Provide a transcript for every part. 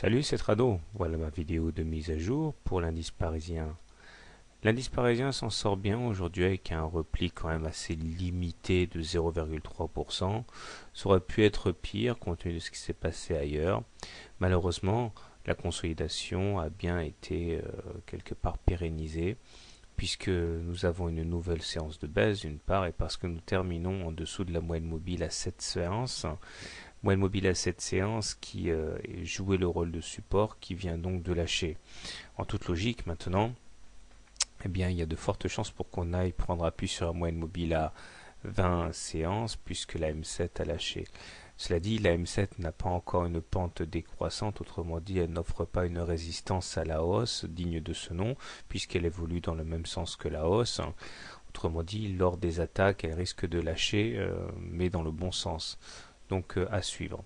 Salut, c'est Trado. Voilà ma vidéo de mise à jour pour l'indice parisien. L'indice parisien s'en sort bien aujourd'hui avec un repli quand même assez limité de 0,3%. Ça aurait pu être pire compte tenu de ce qui s'est passé ailleurs. Malheureusement, la consolidation a bien été quelque part pérennisée puisque nous avons une nouvelle séance de baisse d'une part et parce que nous terminons en dessous de la moyenne mobile à 7 séances. Moyenne mobile à cette séance qui jouait le rôle de support qui vient donc de lâcher. En toute logique maintenant, eh bien, il y a de fortes chances pour qu'on aille prendre appui sur la moyenne mobile à 20 séances puisque la M7 a lâché. Cela dit, la M7 n'a pas encore une pente décroissante, autrement dit, elle n'offre pas une résistance à la hausse digne de ce nom puisqu'elle évolue dans le même sens que la hausse. Autrement dit, lors des attaques, elle risque de lâcher, mais dans le bon sens. Donc à suivre.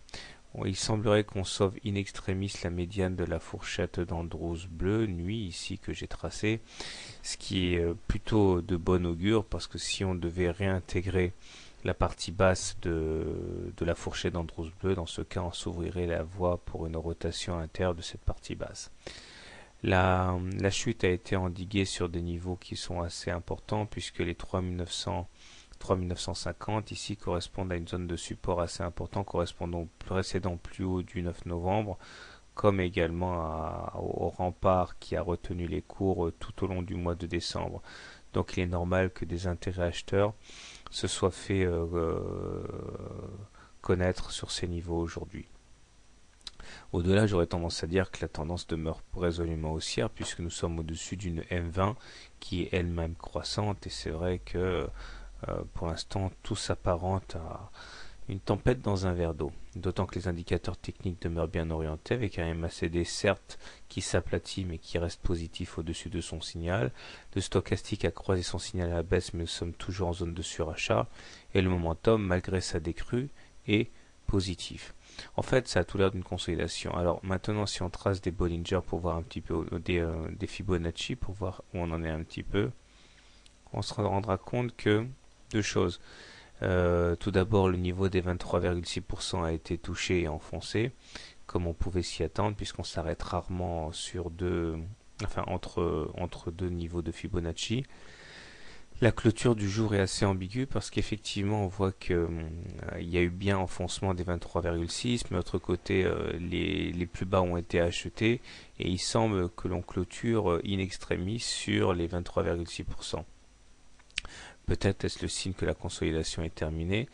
Il semblerait qu'on sauve in extremis la médiane de la fourchette d'Andrews bleu, nuit ici que j'ai tracé, ce qui est plutôt de bon augure parce que si on devait réintégrer la partie basse de la fourchette d'Andrews bleu, dans ce cas on s'ouvrirait la voie pour une rotation interne de cette partie basse. La chute a été endiguée sur des niveaux qui sont assez importants puisque les 3950 ici correspondent à une zone de support assez important correspondant au précédent plus haut du 9 novembre comme également au rempart qui a retenu les cours tout au long du mois de décembre. Donc il est normal que des intérêts acheteurs se soient fait connaître sur ces niveaux aujourd'hui. Au-delà, j'aurais tendance à dire que la tendance demeure résolument haussière puisque nous sommes au-dessus d'une M20 qui est elle-même croissante et c'est vrai que pour l'instant, tout s'apparente à une tempête dans un verre d'eau. D'autant que les indicateurs techniques demeurent bien orientés, avec un MACD certes qui s'aplatit mais qui reste positif au-dessus de son signal. Le stochastique a croisé son signal à la baisse mais nous sommes toujours en zone de surachat. Et le momentum, malgré sa décrue, est positif. En fait, ça a tout l'air d'une consolidation. Alors maintenant, si on trace des Bollinger pour voir un petit peu des Fibonacci, pour voir où on en est un petit peu, on se rendra compte que deux choses. Tout d'abord, le niveau des 23,6% a été touché et enfoncé, comme on pouvait s'y attendre, puisqu'on s'arrête rarement sur entre deux niveaux de Fibonacci. La clôture du jour est assez ambiguë parce qu'effectivement on voit que il y a eu bien enfoncement des 23,6, mais d'autre côté les plus bas ont été achetés et il semble que l'on clôture in extremis sur les 23,6%. Peut-être est-ce le signe que la consolidation est terminée,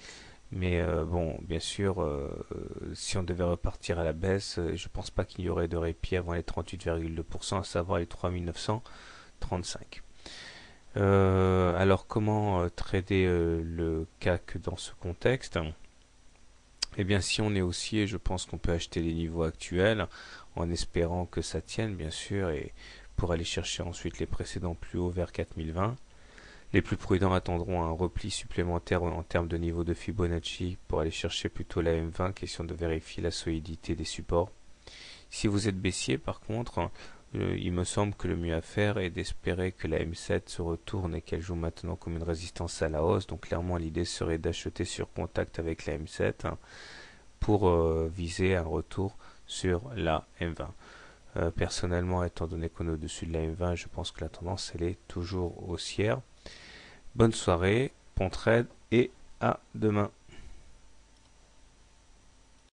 mais bon, bien sûr, si on devait repartir à la baisse, je ne pense pas qu'il y aurait de répit avant les 38,2%, à savoir les 3935. Alors comment trader le CAC dans ce contexte? Eh bien, si on est haussier, je pense qu'on peut acheter les niveaux actuels en espérant que ça tienne, bien sûr, et pour aller chercher ensuite les précédents plus hauts vers 4020. Les plus prudents attendront un repli supplémentaire en termes de niveau de Fibonacci pour aller chercher plutôt la M20, question de vérifier la solidité des supports. Si vous êtes baissier, par contre, il me semble que le mieux à faire est d'espérer que la M7 se retourne et qu'elle joue maintenant comme une résistance à la hausse. Donc clairement, l'idée serait d'acheter sur contact avec la M7 pour viser un retour sur la M20. Personnellement, étant donné qu'on est au-dessus de la M20, je pense que la tendance elle est toujours haussière. Bonne soirée, bon trade et à demain.